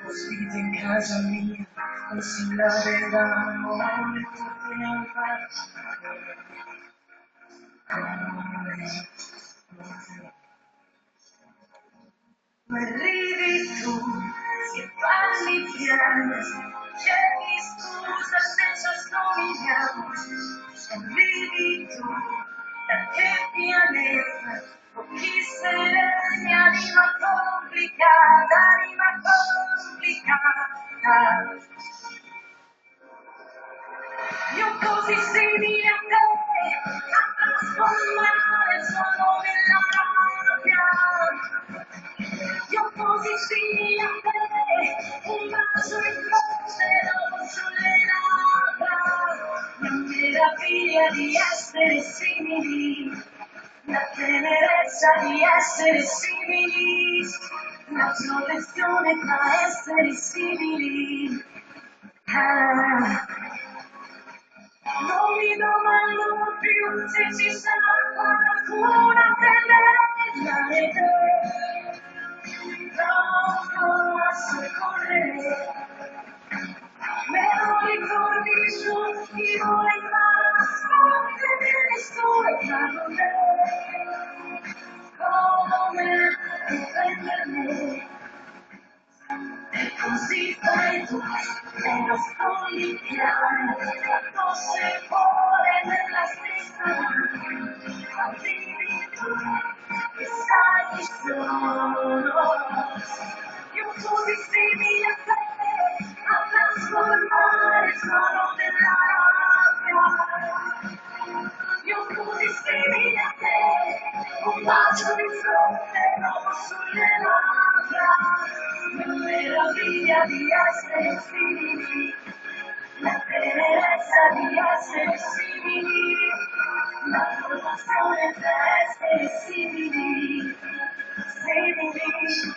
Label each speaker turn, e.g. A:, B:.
A: Ospite in casa mia, consigliare d'amore, tutti al ma ridi tu, se parli piano, chiedi scusa senza somigliamo, e ridi tu, da che pianeta, o chi sei, anima complicata, io così simile a te, a trasformare solo nella rabbia. Io così simile a te, un bacio in fronte, dopo sulle labbra. La meraviglia di essere simili, la tenerezza di essere simili, la progressione tra essere simili. Non mi domando più se ci sarà qualcuna bella e te. Provo a soccorrere, me lo ricordi tutti voi, ma forse delle sue parole, come difendermi. E così fai tu, e nascondi piano, addosso cuore nella stessa mano, arrivi tu, e sai chi sono. Io così simile a te, a trasformare solo nella rabbia. Io così simile a te, un bacio di fronte, dopo sulle labbra. La meraviglia di essere simili, la tenerezza di essere simili, la promozione tra essere simili, simili.